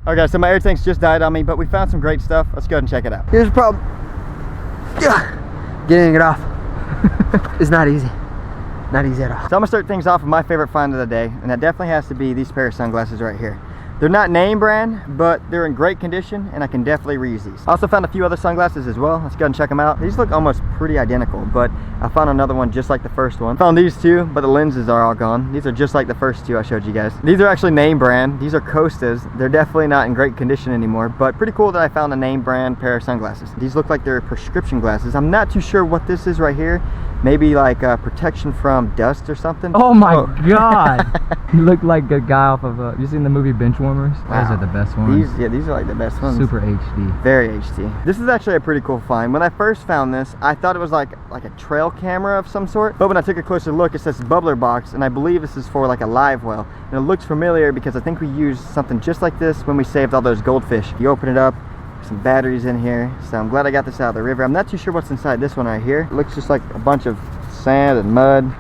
Okay, so my air tank's just died on me, but we found some great stuff. Let's go ahead and check it out. Here's the problem. Getting it off is not easy. Not easy at all. So I'm gonna start things off with my favorite find of the day, and that definitely has to be these pair of sunglasses right here. They're not name brand, but they're in great condition, and I can definitely reuse these. I also found a few other sunglasses as well. Let's go ahead and check them out. These look almost pretty identical, but I found another one just like the first one. Found these two, but the lenses are all gone. These are just like the first two I showed you guys. These are actually name brand. These are Costas. They're definitely not in great condition anymore, but pretty cool that I found a name brand pair of sunglasses. These look like they're prescription glasses. I'm not too sure what this is right here. Maybe like protection from dust or something. Oh my god! You look like a guy off of you seen the movie Benchwarmers? Wow. Those are the best ones. These are like the best ones. Super HD. Very HD. This is actually a pretty cool find. When I first found this, I thought it was like a trail camera of some sort, but when I took a closer look, it says bubbler box, and I believe this is for like a live well. And it looks familiar because I think we used something just like this when we saved all those goldfish. You open it up, some batteries in here, so I'm glad I got this out of the river. I'm not too sure what's inside this one right here. It looks just like a bunch of sand and mud.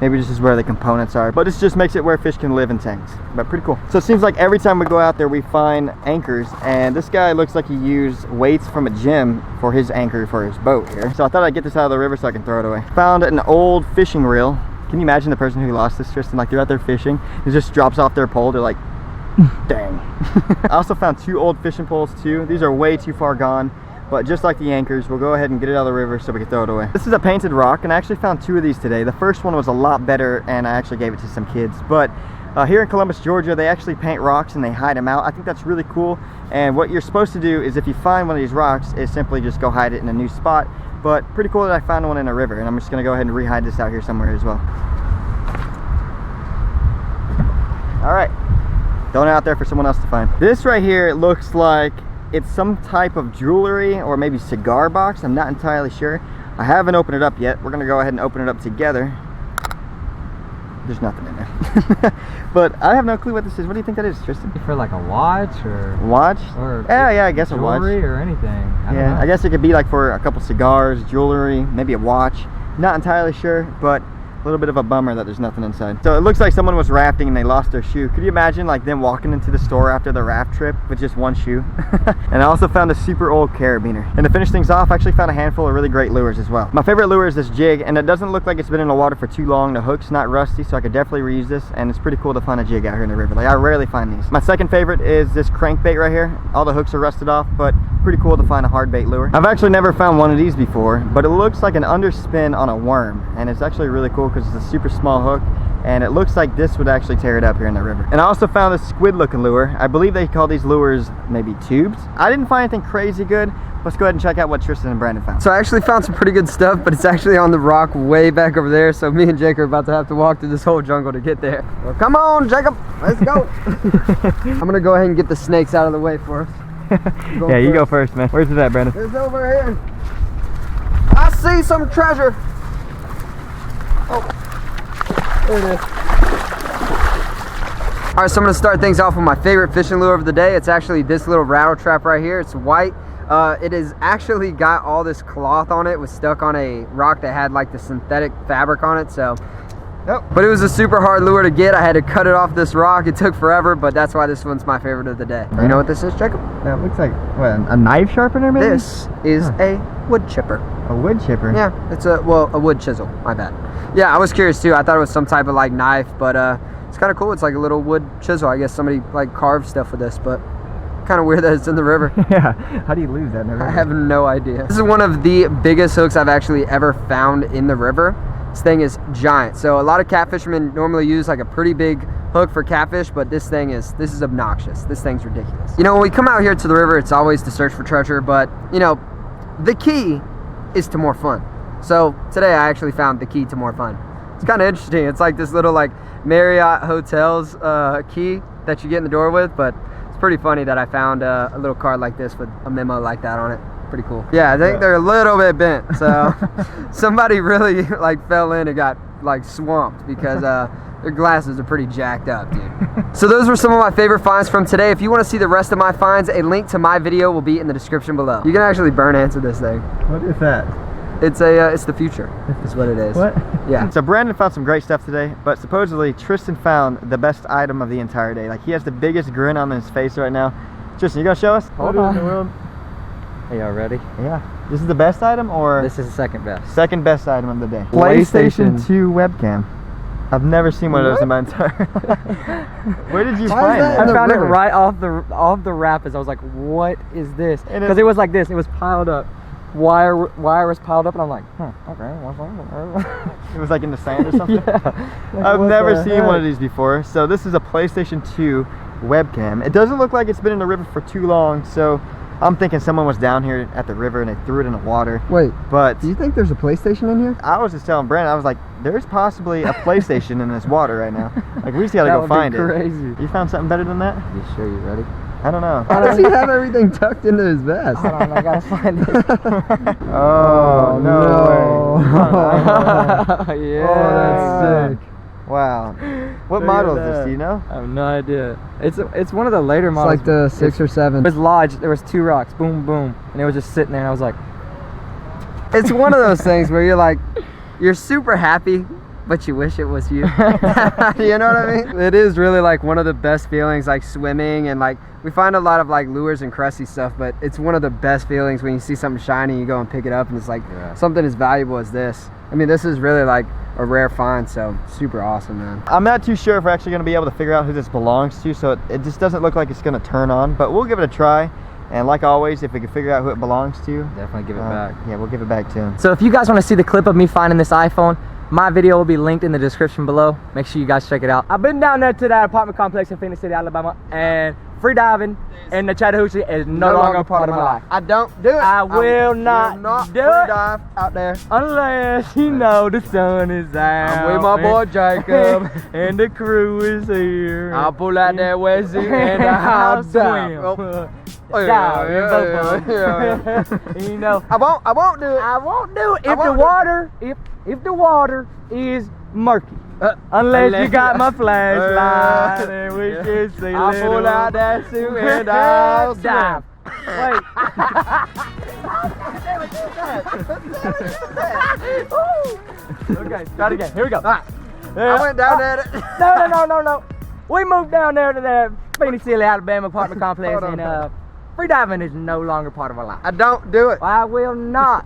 Maybe this is where the components are, but this just makes it where fish can live in tanks. But pretty cool. So it seems like every time we go out there we find anchors, and this guy looks like he used weights from a gym for his anchor for his boat here. So I thought I'd get this out of the river so I can throw it away. Found an old fishing reel. Can you imagine the person who lost this, Tristan? Like they're out there fishing, it just drops off their pole. They're like, dang. I also found two old fishing poles too. These are way too far gone, but just like the anchors, we'll go ahead and get it out of the river so we can throw it away. This is a painted rock, and I actually found two of these today. The first one was a lot better, and I actually gave it to some kids. But here in Columbus, Georgia, they actually paint rocks and they hide them out. I think that's really cool. And what you're supposed to do is if you find one of these rocks, is simply just go hide it in a new spot. But pretty cool that I found one in a river, and I'm just gonna go ahead and re-hide this out here somewhere as well. All right. Throwing it out there for someone else to find. This right here, it looks like it's some type of jewelry or maybe cigar box. I'm not entirely sure. I haven't opened it up yet. We're gonna go ahead and open it up together. There's nothing in there. But I have no clue what this is. What do you think that is, Tristan? For like a watch or watch? Or yeah, I guess a watch. Jewelry or anything. I don't know. I guess it could be like for a couple cigars, jewelry, maybe a watch. Not entirely sure, but a little bit of a bummer that there's nothing inside. So it looks like someone was rafting and they lost their shoe. Could you imagine like them walking into the store after the raft trip with just one shoe? And I also found a super old carabiner. And to finish things off, I actually found a handful of really great lures as well. My favorite lure is this jig, and it doesn't look like it's been in the water for too long. The hook's not rusty, so I could definitely reuse this, and it's pretty cool to find a jig out here in the river. Like I rarely find these. My second favorite is this crankbait right here. All the hooks are rusted off, but pretty cool to find a hard bait lure. I've actually never found one of these before, but it looks like an underspin on a worm, and it's actually really cool because it's a super small hook, and it looks like this would actually tear it up here in the river. And I also found this squid looking lure. I believe they call these lures maybe tubes. I didn't find anything crazy good. Let's go ahead and check out what Tristan and Brandon found. So I actually found some pretty good stuff, but it's actually on the rock way back over there, so me and Jake are about to have to walk through this whole jungle to get there. Well, come on, Jacob, let's go. I'm gonna go ahead and get the snakes out of the way for us. Yeah, you go first, man. Where's it at, Brandon? It's over here. I see some treasure. Oh, there it is. All right, so I'm gonna start things off with my favorite fishing lure of the day. It's actually this little rattle trap right here. It's white. It has actually got all this cloth on it. It was stuck on a rock that had like the synthetic fabric on it, so. Nope. But it was a super hard lure to get. I had to cut it off this rock. It took forever, but that's why this one's my favorite of the day. You know what this is, Jacob? That looks like, what, a knife sharpener maybe? This is a wood chipper. A wood chipper? Yeah, it's a wood chisel, my bad. Yeah, I was curious too. I thought it was some type of like knife, but it's kind of cool. It's like a little wood chisel. I guess somebody like carved stuff with this, but kind of weird that it's in the river. Yeah, how do you lose that in the river? I have no idea. This is one of the biggest hooks I've actually ever found in the river. This thing is giant. So a lot of catfishermen normally use like a pretty big hook for catfish, but this is obnoxious. This thing's ridiculous. You know, when we come out here to the river, it's always to search for treasure, but you know, the key is to more fun. So today I actually found the key to more fun. It's kind of interesting. It's like this little like Marriott Hotels key that you get in the door with, but it's pretty funny that I found a little card like this with a memo like that on it. Pretty cool. Yeah, I think they're a little bit bent, so somebody really like fell in and got like swamped because their glasses are pretty jacked up, dude. So those were some of my favorite finds from today. If you want to see the rest of my finds, a link to my video will be in the description below. You can actually burn answer this thing. What is that? It's the future. Is what it is. What? Yeah. So Brandon found some great stuff today, but supposedly Tristan found the best item of the entire day. Like he has the biggest grin on his face right now. Tristan, you gonna show us? Hold What on. in the world? Are y'all ready? Yeah. This is the best item or This is the second best. second best item of the day? PlayStation 2 webcam. I've never seen one of those in my entire life. Where did you find I that? found it right off the rapids. I was like, what is this? And Because it was like this. It was piled up. Wire was piled up, and I'm like, okay, what's wrong? It was like in the sand or something? Yeah. Like, I've what never the seen one of heck? these before. So this is a PlayStation 2 webcam. It doesn't look like it's been in the river for too long, so I'm thinking someone was down here at the river and they threw it in the water. Wait, But do you think there's a PlayStation in here? I was just telling Brandon, I was like, there's possibly a PlayStation in this water right now. Like, we just gotta That go would find be it. crazy. You found something better than that? You sure you ready? I don't know. How does he have everything tucked into his vest? Hold on, I gotta find it. Oh, no way. Yeah. Oh, that's sick. Wow. What Look model at is this? that. Do you know? I have no idea. It's one of the later It's models. like the 6 or 7. It was lodged. There was 2 rocks. Boom, boom, and it was just sitting there. And I was like, It's one of those things where you're like, you're super happy, but you wish it was you. You know what I mean? It is really like one of the best feelings, like swimming, and like we find a lot of like lures and crusty stuff, but it's one of the best feelings when you see something shiny, you go and pick it up, and it's like something as valuable as this. I mean, this is really like a rare find, so super awesome, man. I'm not too sure if we're actually going to be able to figure out who this belongs to, so it just doesn't look like it's going to turn on, but we'll give it a try. And like always, if we can figure out who it belongs to, definitely give it back. Yeah, we'll give it back to him. So if you guys want to see the clip of me finding this iPhone, my video will be linked in the description below. Make sure you guys check it out. I've been down there to that apartment complex in Phenix City, Alabama, and freediving in the Chattahoochee is no longer part of my life. I don't do it. I will not do it. Dive out there. Unless you know the sun is out. I'm with my boy Jacob. And the crew is here. I'll pull out that wetsuit and I'll I'll swim. dive. Oh, Dive in yeah, both of yeah, them. You know, I won't do it. I won't do it I if the won't do it. water, if the water is murky. Unless you got my flashlight and we can see I'll little. pull out that suit and I'll dive. swim. Wait. Okay, start again. Here we go. I went down there. No. We moved down there to the Phenix City, Alabama apartment complex, Hold on. and freediving is no longer part of our life. I don't do it. I will not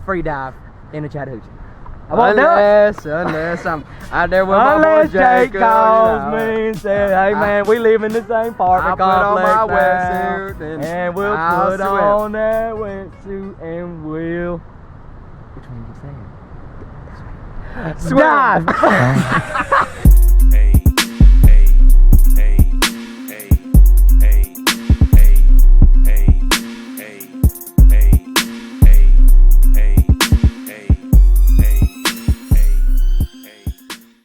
free dive in the Chattahoochee. I won't do it. Unless I'm out there with my boy Unless Jake Jacob. calls me and says, hey man, we live in the same apartment I'll put on complex my now, wetsuit and we'll I'll put swim. on that wetsuit and we'll... Which one did you say? Swim. Dive!